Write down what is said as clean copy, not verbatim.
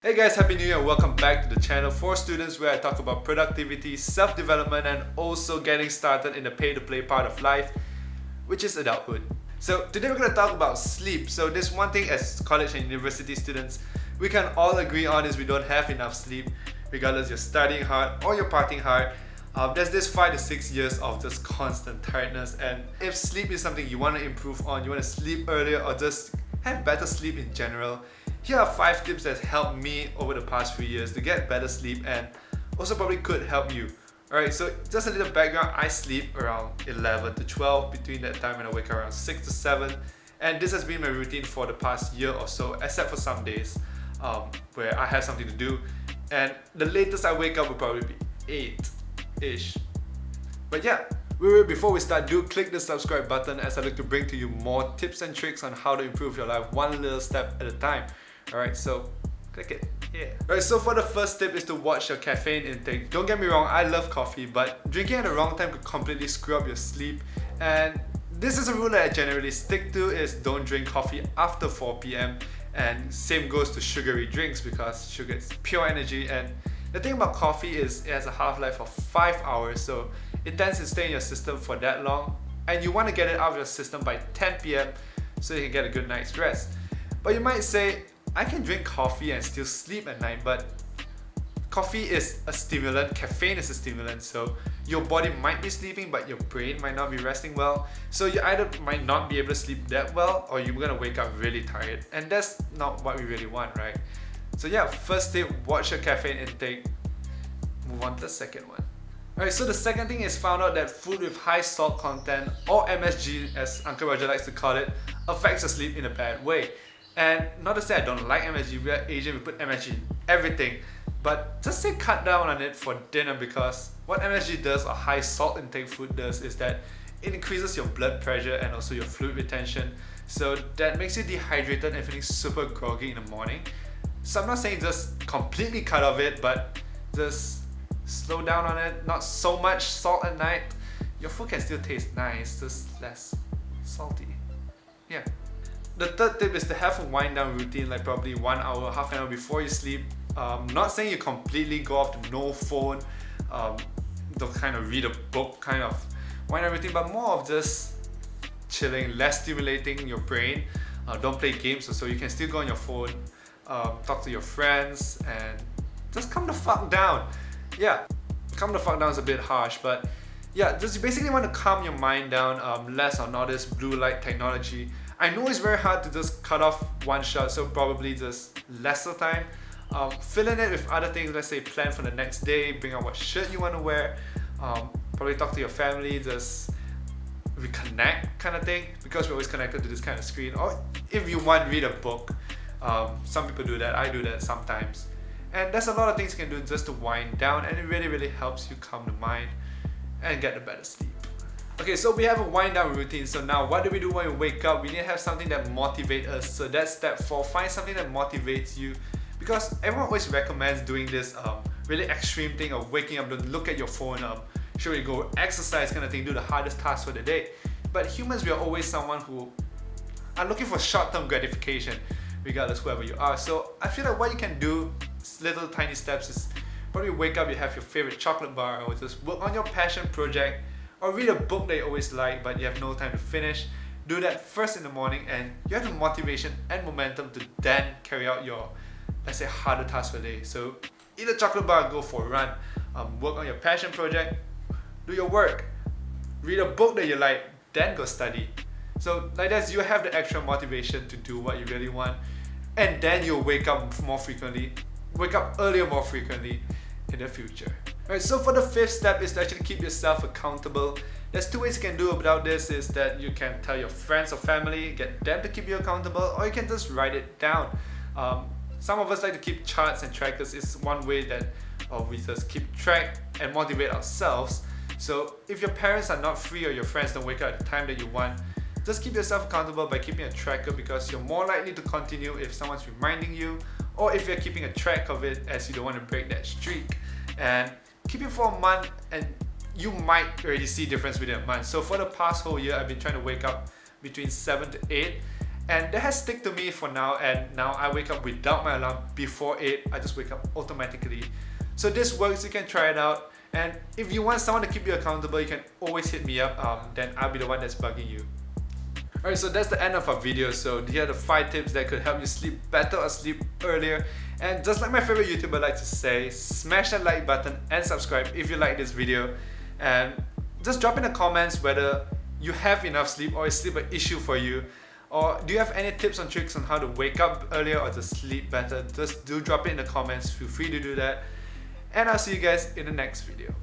Hey guys, Happy New Year and welcome back to the channel for students where I talk about productivity, self-development and also getting started in the pay-to-play part of life, which is adulthood. So today we're going to talk about sleep. So this one thing as college and university students, we can all agree on is we don't have enough sleep, regardless you're studying hard or you're partying hard. There's this 5 to 6 years of just constant tiredness, and if sleep is something you want to improve on, you want to sleep earlier or just have better sleep in general, here are 5 tips that helped me over the past few years to get better sleep and also probably could help you. Alright, so just a little background, I sleep around 11 to 12, between that time and I wake up around 6 to 7, and this has been my routine for the past year or so, except for some days where I have something to do, and the latest I wake up will probably be 8-ish. But yeah, before we start, do click the subscribe button as I look to bring to you more tips and tricks on how to improve your life one little step at a time. Alright, so click it. Yeah. Alright, so for the first tip is to watch your caffeine intake. Don't get me wrong, I love coffee, but drinking at the wrong time could completely screw up your sleep. And this is a rule that I generally stick to, is don't drink coffee after 4 p.m. And same goes to sugary drinks because sugar is pure energy, and the thing about coffee is it has a half-life of 5 hours, so it tends to stay in your system for that long, and you want to get it out of your system by 10 p.m. so you can get a good night's rest. But you might say, I can drink coffee and still sleep at night, but coffee is a stimulant, caffeine is a stimulant, so your body might be sleeping but your brain might not be resting well, so you either might not be able to sleep that well or you're gonna wake up really tired, and that's not what we really want, right? So yeah, first tip, watch your caffeine intake. Move on to the second one. Alright, so the second thing is found out that food with high salt content, or MSG as Uncle Roger likes to call it, affects your sleep in a bad way. And not to say I don't like MSG, we are Asian, we put MSG in everything, but just say cut down on it for dinner, because what MSG does, or high salt intake food does, is that it increases your blood pressure and also your fluid retention, so that makes you dehydrated and feeling super groggy in the morning. So I'm not saying just completely cut off it, but just slow down on it, not so much salt at night. Your food can still taste nice, just less salty. Yeah. The third tip is to have a wind down routine, like probably 1 hour, half an hour before you sleep. Not saying you completely go off to no phone, don't kind of read a book, kind of wind down routine, but more of just chilling, less stimulating your brain. Don't play games, so you can still go on your phone, talk to your friends, and just calm the fuck down. Yeah, calm the fuck down is a bit harsh, but yeah, just basically want to calm your mind down, less on all this blue light technology. I know it's very hard to just cut off one shot, so probably just lesser time. Fill in it with other things, let's say plan for the next day, bring out what shirt you want to wear, probably talk to your family, just reconnect kind of thing, because we're always connected to this kind of screen. Or if you want, read a book. Some people do that, I do that sometimes. And there's a lot of things you can do just to wind down, and it really helps you calm the mind and get a better sleep. Okay, so we have a wind down routine. So now what do we do when we wake up? We need to have something that motivates us. So that's step 4, find something that motivates you. Because everyone always recommends doing this really extreme thing of waking up, don't look at your phone, should we go exercise kind of thing, do the hardest task for the day. But humans, we are always someone who are looking for short-term gratification, regardless whoever you are. So I feel like what you can do, little tiny steps, is probably wake up, you have your favorite chocolate bar, or just work on your passion project, or read a book that you always like but you have no time to finish. Do that first in the morning, and you have the motivation and momentum to then carry out your, let's say, harder task for the day. So eat a chocolate bar, go for a run, work on your passion project, do your work, read a book that you like, then go study. So like that, you have the extra motivation to do what you really want, and then you'll wake up more frequently, wake up earlier more frequently in the future. Alright, so for the 5th step is to actually keep yourself accountable. There's 2 ways you can do about this, is that you can tell your friends or family, get them to keep you accountable, or you can just write it down. Some of us like to keep charts and trackers. It's one way that we just keep track and motivate ourselves. So if your parents are not free or your friends don't wake up at the time that you want, just keep yourself accountable by keeping a tracker, because you're more likely to continue if someone's reminding you, or if you're keeping a track of it, as you don't want to break that streak. And keep it for a month, and you might already see difference within a month. So for the past whole year, I've been trying to wake up between 7 to 8, And that has stick to me for now, and now I wake up without my alarm before 8. I just wake up automatically. So this works, you can try it out. And if you want someone to keep you accountable, you can always hit me up, then I'll be the one that's bugging you. Alright, so that's the end of our video. So these are the 5 tips that could help you sleep better or sleep earlier. And just like my favorite YouTuber likes to say, smash that like button and subscribe if you like this video. And just drop in the comments whether you have enough sleep or is sleep an issue for you. Or do you have any tips and tricks on how to wake up earlier or to sleep better? Just do drop it in the comments, feel free to do that. And I'll see you guys in the next video.